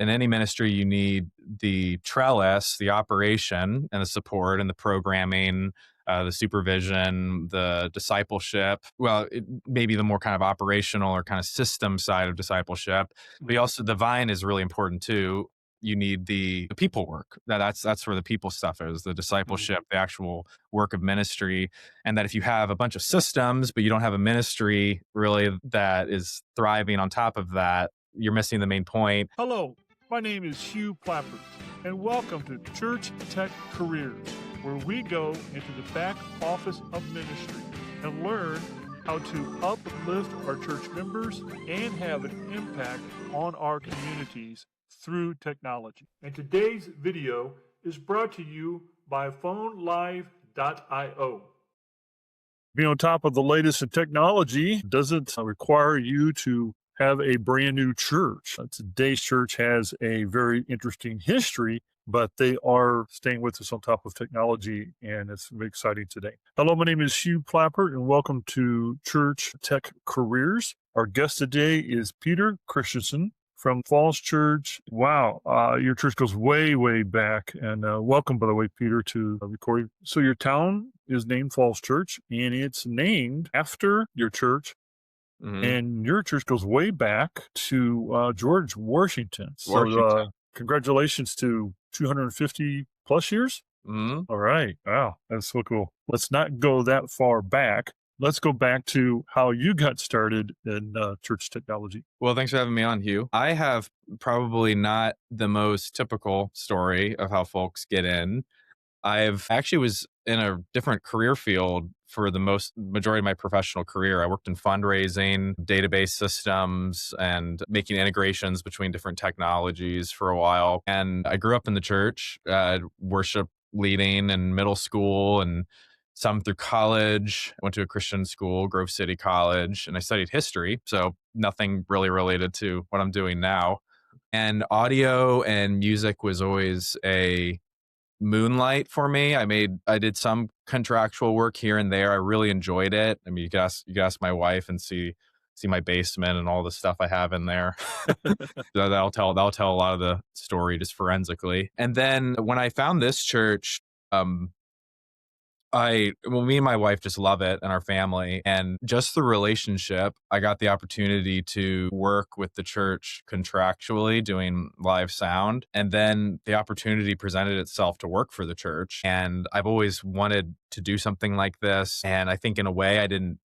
in any ministry, you need the trellis, the operation and the support and the programming, the supervision, the discipleship. Well, maybe the more kind of operational or kind of system side of discipleship. But also the vine is really important too. You need the people work. That's where the people stuff is, the discipleship, the actual work of ministry. And that if you have a bunch of systems, but you don't have a ministry really that is thriving on top of that, you're missing the main point. Hello, my name is Hugh Plappert, and welcome to Church Tech Careers, where we go into the back office of ministry and learn how to uplift our church members and have an impact on our communities through technology. And today's video is brought to you by PhoneLive.io. Being on top of the latest in technology doesn't require you to have a brand new church. Today's church has a very interesting history, but they are staying with us on top of technology, and it's very exciting today. Hello, my name is Hugh Plappert, and welcome to Church Tech Careers. Our guest today is Peter Christiansen from Falls Church. Wow, your church goes way, way back, and welcome, by the way, Peter, to the recording. So your town is named Falls Church, and it's named after your church. Mm-hmm. And your church goes way back to George Washington. So congratulations to 250 plus years. Mm-hmm. All right. Wow. That's so cool. Let's not go that far back. Let's go back to how you got started in church technology. Well, thanks for having me on, Hugh. I have probably not the most typical story of how folks get in. I've actually was in a different career field for the majority of my professional career. I worked in fundraising, database systems, and making integrations between different technologies for a while. And I grew up in the church, worship leading in middle school and some through college. I went to a Christian school, Grove City College, and I studied history. So nothing really related to what I'm doing now. And audio and music was always a moonlight for me. I did some contractual work here and there. I really enjoyed it. I mean, you could ask my wife and see my basement and all the stuff I have in there. that'll tell a lot of the story just forensically. And then when I found this church, me and my wife just love it and our family, and just the relationship. I got the opportunity to work with the church contractually doing live sound, and then the opportunity presented itself to work for the church. And I've always wanted to do something like this. And I think in a way I didn't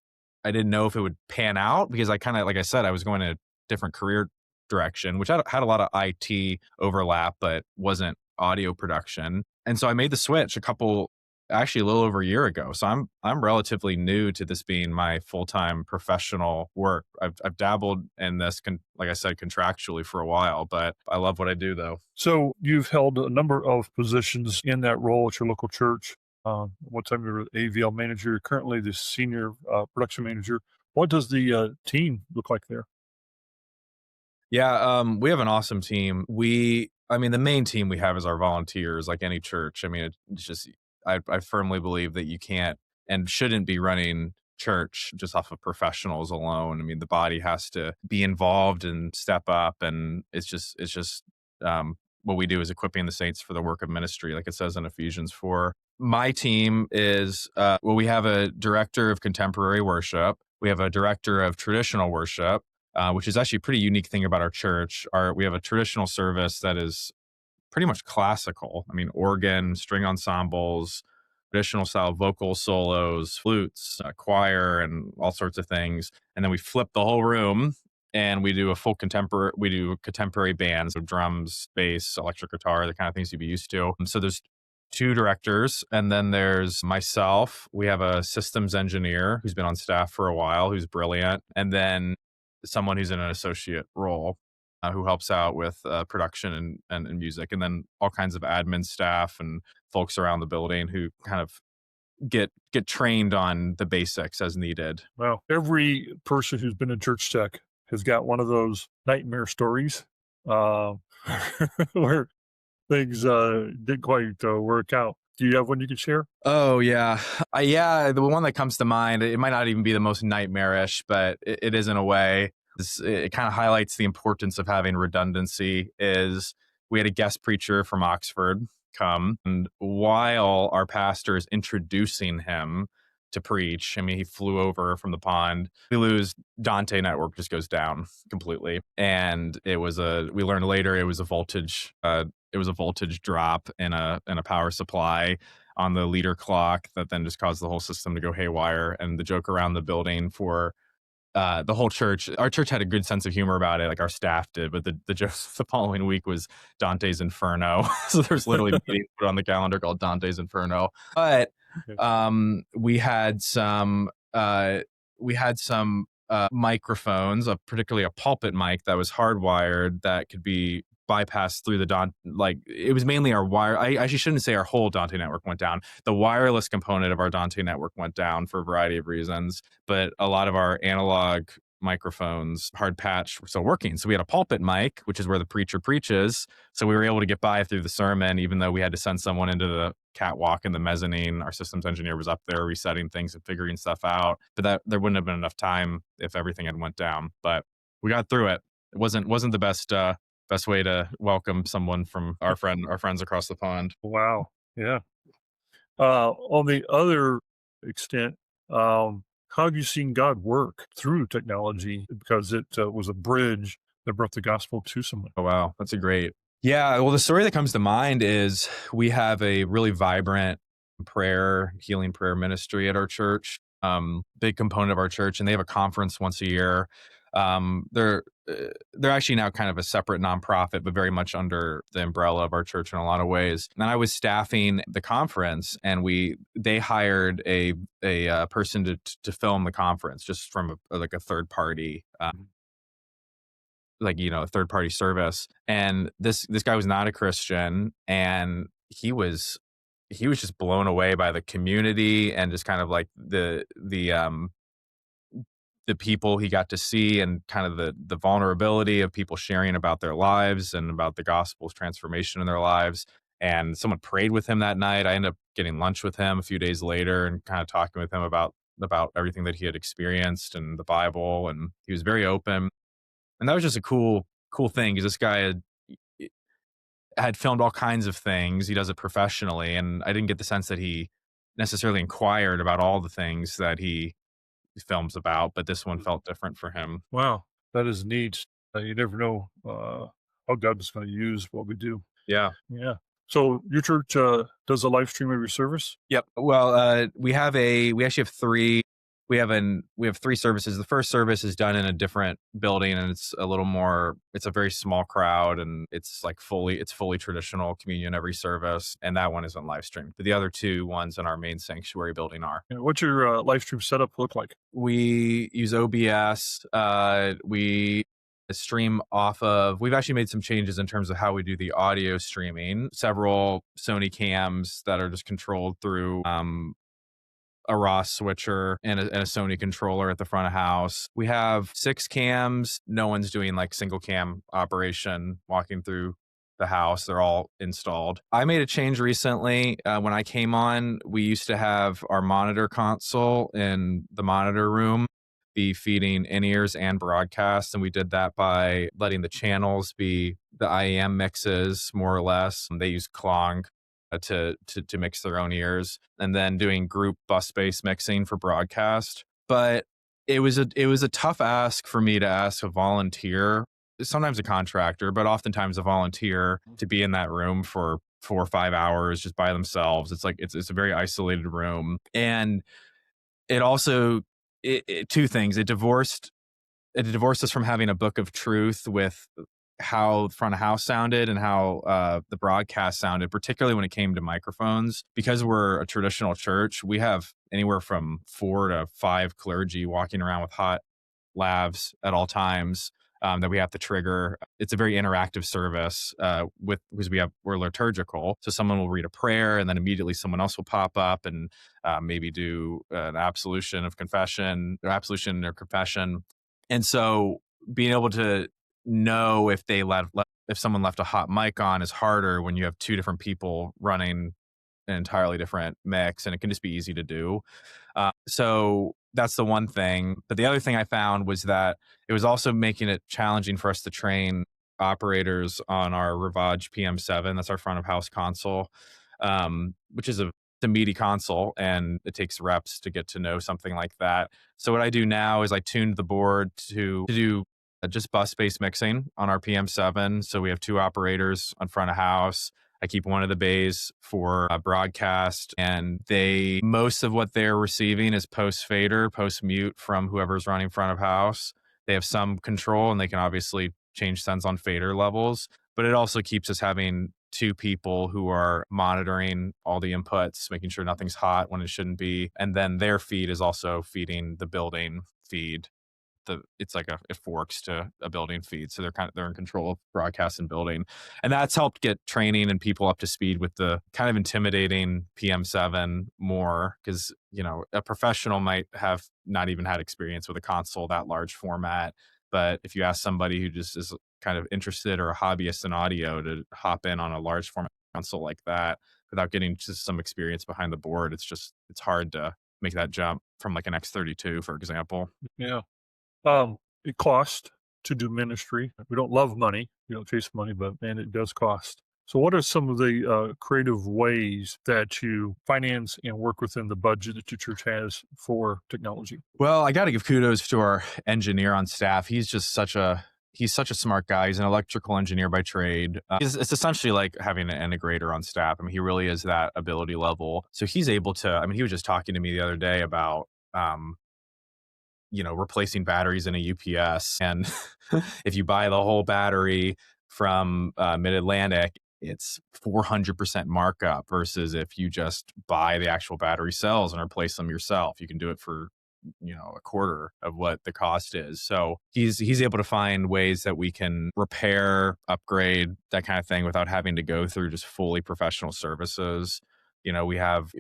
know if it would pan out, because I kind of, like I said, I was going in a different career direction, which had a lot of IT overlap, but wasn't audio production. And so I made the switch actually a little over a year ago. So I'm relatively new to this being my full-time professional work. I've dabbled in this, like I said, contractually for a while, but I love what I do though. So you've held a number of positions in that role at your local church. One time you were the AVL manager, you're currently the senior production manager. What does the team look like there? Yeah, we have an awesome team. The main team we have is our volunteers, like any church. I mean, it's just, I firmly believe that you can't and shouldn't be running church just off of professionals alone. I mean, the body has to be involved and step up, and it's just what we do is equipping the saints for the work of ministry, like it says in Ephesians 4. My team is, we have a director of contemporary worship. We have a director of traditional worship, which is actually a pretty unique thing about our church. We have a traditional service that is pretty much classical. I mean, organ, string ensembles, traditional style vocal solos, flutes, choir, and all sorts of things. And then we flip the whole room and we do contemporary bands, so drums, bass, electric guitar, the kind of things you'd be used to. And so there's two directors, and then there's myself. We have a systems engineer who's been on staff for a while, who's brilliant. And then someone who's in an associate role, who helps out with production and music, and then all kinds of admin staff and folks around the building who kind of get trained on the basics as needed. Well, every person who's been in church tech has got one of those nightmare stories where things didn't quite work out. Do you have one you can share? Oh, yeah. The one that comes to mind, it might not even be the most nightmarish, but it is in a way. It kind of highlights the importance of having redundancy. Is we had a guest preacher from Oxford come, and while our pastor is introducing him to preach, I mean, he flew over from the pond. We lose Dante network, just goes down completely, and we learned later it was a voltage drop in a power supply on the leader clock that then just caused the whole system to go haywire. And the joke around the building for the whole church, our church had a good sense of humor about it, like our staff did, but the joke the following week was Dante's Inferno. So there's literally a meeting put on the calendar called Dante's Inferno. But we had some microphones, particularly a pulpit mic that was hardwired that could be bypassed through the like it was mainly our wire. I actually shouldn't say our whole Dante network went down. The wireless component of our Dante network went down for a variety of reasons, but a lot of our analog microphones, hard patch, were still working. So we had a pulpit mic, which is where the preacher preaches. So we were able to get by through the sermon, even though we had to send someone into the catwalk in the mezzanine. Our systems engineer was up there resetting things and figuring stuff out. But that there wouldn't have been enough time if everything had went down. But we got through it. It wasn't the best way to welcome someone from our friends across the pond. Wow. Yeah. On the other extent, how have you seen God work through technology because it was a bridge that brought the gospel to someone? Oh, wow. That's a great. Yeah. Well, the story that comes to mind is we have a really vibrant healing prayer ministry at our church, big component of our church, and they have a conference once a year. They're actually now kind of a separate nonprofit, but very much under the umbrella of our church in a lot of ways. And I was staffing the conference, and they hired a person to film the conference just from a third party, a third party service. And this guy was not a Christian, and he was just blown away by the community and just kind of like the people he got to see, and kind of the vulnerability of people sharing about their lives and about the gospel's transformation in their lives. And someone prayed with him that night. I ended up getting lunch with him a few days later and kind of talking with him about everything that he had experienced and the Bible. And he was very open. And that was just a cool thing, because this guy had filmed all kinds of things. He does it professionally. And I didn't get the sense that he necessarily inquired about all the things that he films about, but this one felt different for him. Wow. That is neat. You never know how God is going to use what we do. Yeah. Yeah. So your church does a live stream of your service? Yep. Well, we actually have three. We have three services. The first service is done in a different building, and it's a very small crowd, and it's fully traditional communion every service, and that one isn't live streamed. But the other two ones in our main sanctuary building are. And what's your live stream setup look like? We use OBS. We stream off of. We've actually made some changes in terms of how we do the audio streaming. Several Sony cams that are just controlled through a ROS switcher and a Sony controller at the front of house. We have 6 cams. No one's doing like single cam operation walking through the house. They're all installed. I made a change recently. When I came on, we used to have our monitor console in the monitor room be feeding in-ears and broadcast, and we did that by letting the channels be the IEM mixes, more or less. They use Klong to mix their own ears, and then doing group bus-based mixing for broadcast. But it was a tough ask for me to ask a volunteer, sometimes a contractor, but oftentimes a volunteer, to be in that room for 4 or 5 hours just by themselves. It's like it's a very isolated room, and it also two things. It divorced us from having a book of truth with how front of house sounded and how the broadcast sounded, particularly when it came to microphones. Because we're a traditional church, we have anywhere from 4 to 5 clergy walking around with hot lavs at all times that we have to trigger. It's a very interactive service because we're liturgical. So someone will read a prayer, and then immediately someone else will pop up and maybe do an absolution or confession. And so being able to know if someone left a hot mic on is harder when you have 2 different people running an entirely different mix, and it can just be easy to do. So that's the one thing. But the other thing I found was that it was also making it challenging for us to train operators on our Rivage PM7. That's our front of house console, which is a meaty console, and it takes reps to get to know something like that. So what I do now is I tuned the board to do just bus based mixing on our PM7. So we have two operators on front of house. I keep one of the bays for broadcast, and most of what they're receiving is post fader, post mute from whoever's running front of house. They have some control, and they can obviously change sends on fader levels, but it also keeps us having two people who are monitoring all the inputs, making sure nothing's hot when it shouldn't be, and then their feed is also feeding the building feed. It's like it forks to a building feed, so they're in control of broadcast and building, and that's helped get training and people up to speed with the kind of intimidating PM7 more, because a professional might have not even had experience with a console that large format, but if you ask somebody who just is kind of interested or a hobbyist in audio to hop in on a large format console like that without getting just some experience behind the board, it's hard to make that jump from like an X32, for example. Yeah. It costs to do ministry. We don't love money. We don't chase money, but man, it does cost. So, what are some of the creative ways that you finance and work within the budget that your church has for technology? Well, I got to give kudos to our engineer on staff. He's such a smart guy. He's an electrical engineer by trade. It's essentially like having an integrator on staff. I mean, he really is that ability level. So he's able to. I mean, he was just talking to me the other day about replacing batteries in a UPS. And if you buy the whole battery from Mid-Atlantic, it's 400% markup versus if you just buy the actual battery cells and replace them yourself. You can do it for a quarter of what the cost is. So he's able to find ways that we can repair, upgrade, that kind of thing without having to go through just fully professional services. We have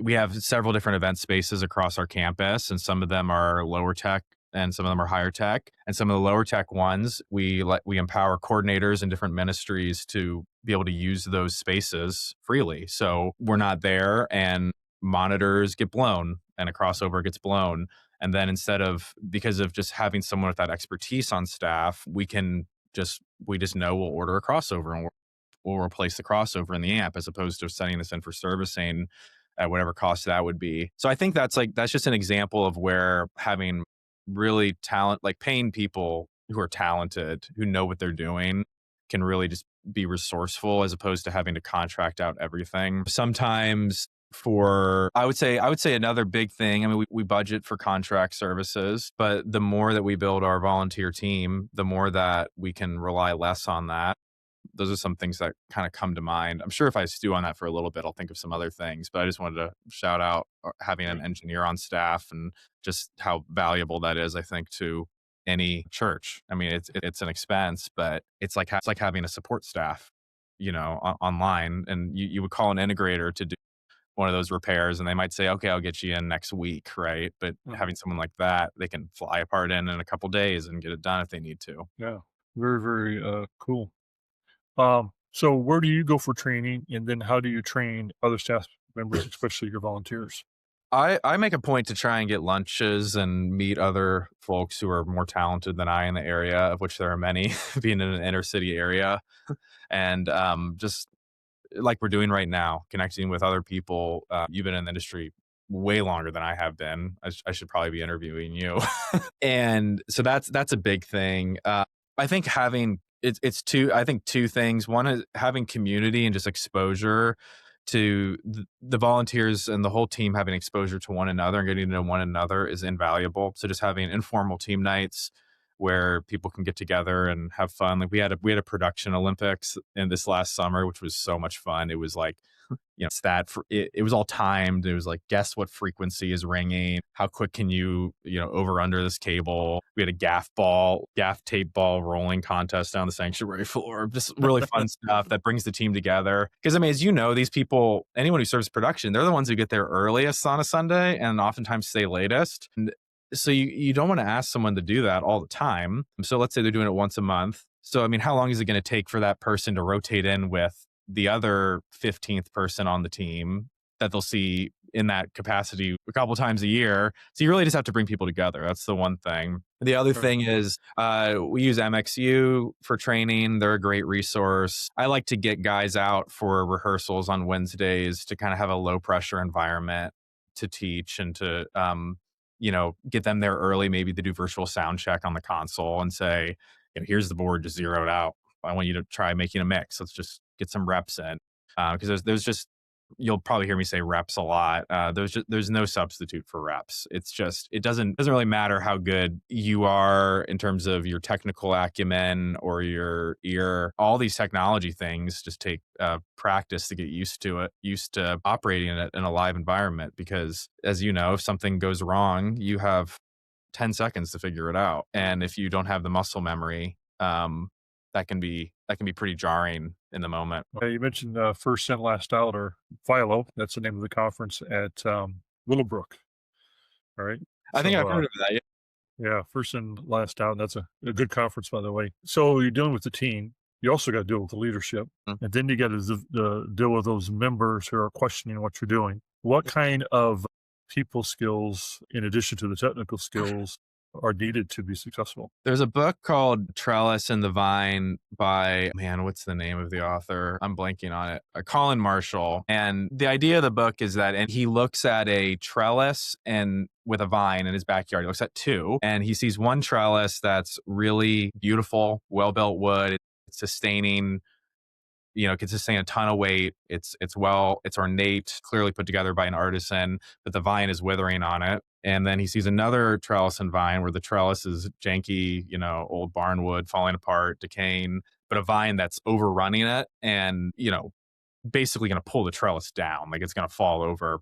several different event spaces across our campus, and some of them are lower tech and some of them are higher tech. And some of the lower tech ones, we empower coordinators in different ministries to be able to use those spaces freely. So we're not there and monitors get blown and a crossover gets blown. And then because of just having someone with that expertise on staff, we just know we'll order a crossover and we'll replace the crossover in the amp, as opposed to sending this in for servicing at whatever cost that would be. So I think that's just an example of where having really like paying people who are talented, who know what they're doing, can really just be resourceful, as opposed to having to contract out everything. Sometimes I would say another big thing, I mean, we budget for contract services, but the more that we build our volunteer team, the more that we can rely less on that. Those are some things that kind of come to mind. I'm sure if I stew on that for a little bit, I'll think of some other things, but I just wanted to shout out having an engineer on staff and just how valuable that is, I think, to any church. I mean, it's an expense, but it's like having a support staff, online, and you would call an integrator to do one of those repairs and they might say, okay, I'll get you in next week. Right. But having someone like that, they can fly a part in a couple days and get it done if they need to. Yeah. Very, very cool. So where do you go for training, and then how do you train other staff members, especially your volunteers? I make a point to try and get lunches and meet other folks who are more talented than I in the area, of which there are many, being in an inner city area. And just like we're doing right now, connecting with other people. You've been in the industry way longer than I have been. I should probably be interviewing you. And so that's a big thing. I think it's two things. One is having community and just exposure to the volunteers, and the whole team having exposure to one another and getting to know one another is invaluable. So just having informal team nights where people can get together and have fun. Like we had a production Olympics in this last summer, which was so much fun. It was like, it was all timed. It was like, guess what frequency is ringing? How quick can you over under this cable? We had a gaff tape ball rolling contest down the sanctuary floor. Just really fun stuff that brings the team together. Because I mean, as you know, these people, anyone who serves production, they're the ones who get there earliest on a Sunday and oftentimes stay latest. And so you don't want to ask someone to do that all the time. So let's say they're doing it once a month. So, I mean, how long is it going to take for that person to rotate in with the other 15th person on the team that they'll see in that capacity a couple times a year. So you really just have to bring people together. That's the one thing. The other Sure. thing is we use MXU for training. They're a great resource. I like to get guys out for rehearsals on Wednesdays to kind of have a low pressure environment to teach and to get them there early, maybe to do virtual sound check on the console and say, here's the board just zeroed out. I want you to try making a mix. Let's just get some reps in. Because there's just, you'll probably hear me say reps a lot. There's no substitute for reps. It's just, it doesn't really matter how good you are in terms of your technical acumen or your ear. All these technology things just take practice to get used to it, used to operating in it in a live environment. Because as you know, if something goes wrong, you have 10 seconds to figure it out. And if you don't have the muscle memory, that can be pretty jarring in the moment. You mentioned First In, Last Out, or Philo. That's the name of the conference at Willowbrook. All right. I think I've So, heard of that. yeah, First In, Last Out. That's a good conference, by the way. So you're dealing with the team. You also got to deal with the leadership. Mm. And then you got to deal with those members who are questioning what you're doing. What kind of people skills, in addition to the technical skills, are needed to be successful? There's a book called Trellis and the Vine by, man, what's the name of the author? I'm blanking on it. Colin Marshall. And the idea of the book is that, and he looks at a trellis and with a vine in his backyard. He looks at two, and he sees one trellis that's really beautiful, well-built wood. It's sustaining, can sustain a ton of weight. It's ornate, clearly put together by an artisan, but the vine is withering on it. And then he sees another trellis and vine where the trellis is janky, old barnwood falling apart, decaying, but a vine that's overrunning it and, basically going to pull the trellis down, like it's going to fall over.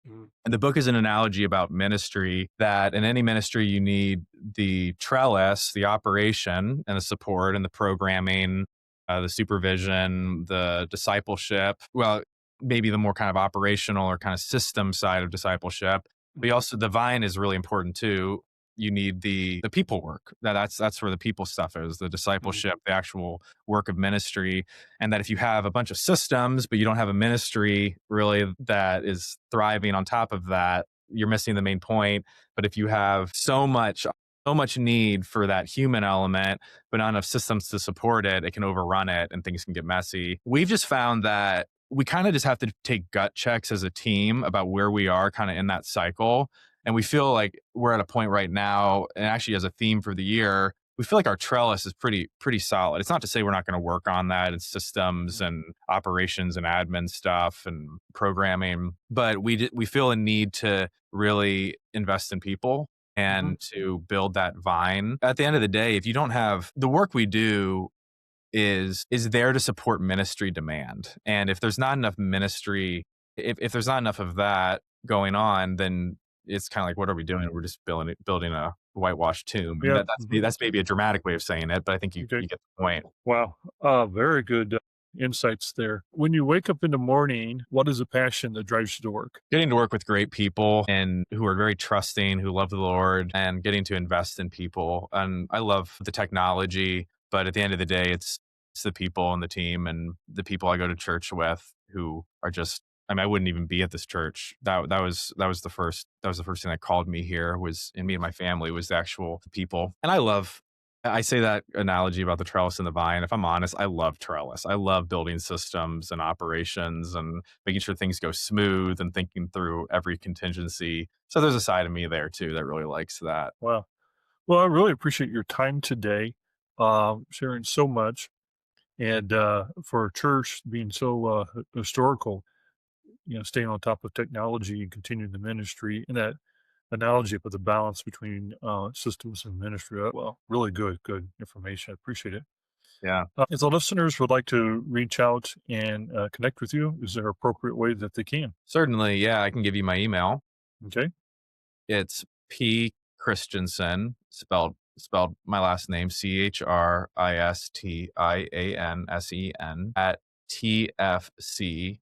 And the book is an analogy about ministry, that in any ministry, you need the trellis, the operation and the support and the programming, the supervision, the discipleship. Well, maybe the more kind of operational or kind of system side of discipleship. But also the vine is really important too. You need the people work. That's where the people stuff is, the discipleship, the actual work of ministry. And that if you have a bunch of systems, but you don't have a ministry really that is thriving on top of that, you're missing the main point. But if you have so much need for that human element, but not enough systems to support it, it can overrun it and things can get messy. We've just found that we kind of just have to take gut checks as a team about where we are kind of in that cycle. And we feel like we're at a point right now, and actually as a theme for the year, we feel like our trellis is pretty solid. It's not to say we're not going to work on that and systems and operations and admin stuff and programming, but we feel a need to really invest in people and to build that vine. At the end of the day, if you don't have the work we do is there to support ministry demand. And if there's not enough ministry, if there's not enough of that going on, then it's kind of like, what are we doing? We're just building a whitewashed tomb. Yeah. That's maybe a dramatic way of saying it, but I think you get the point. Wow. Very good insights there. When you wake up in the morning, what is a passion that drives you to work? Getting to work with great people and who are very trusting, who love the Lord, and getting to invest in people. And I love the technology, but at the end of the day, it's the people and the team and the people I go to church with who are just, I wouldn't even be at this church. That was the first thing that called me here, was, and me and my family, was the actual people. And I say that analogy about the trellis and the vine. If I'm honest, I love trellis. I love building systems and operations and making sure things go smooth and thinking through every contingency. So there's a side of me there too that really likes that. Wow. Well, I really appreciate your time today, sharing so much, and for a church being so historical, staying on top of technology and continuing the ministry, and that analogy about the balance between systems and ministry. Well, really good information. I appreciate it. Yeah. If the listeners would like to reach out and connect with you, is there an appropriate way that they can? Certainly. Yeah. I can give you my email. Okay. It's P Christensen, spelled my last name, Christiansen at tfcanglican.org.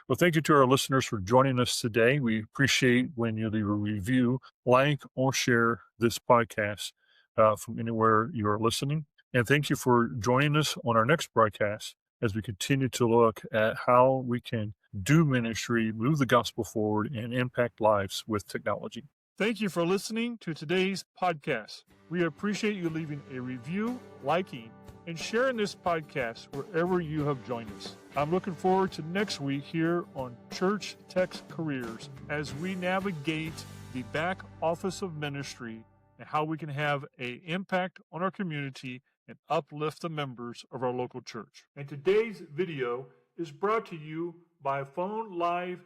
Well, thank you to our listeners for joining us today. We appreciate when you leave a review, like, or share this podcast from anywhere you are listening. And thank you for joining us on our next broadcast as we continue to look at how we can do ministry, move the gospel forward, and impact lives with technology. Thank you for listening to today's podcast. We appreciate you leaving a review, liking, and sharing this podcast wherever you have joined us. I'm looking forward to next week here on Church Tech's Careers as we navigate the back office of ministry and how we can have an impact on our community and uplift the members of our local church. And today's video is brought to you by PhoneLive.io.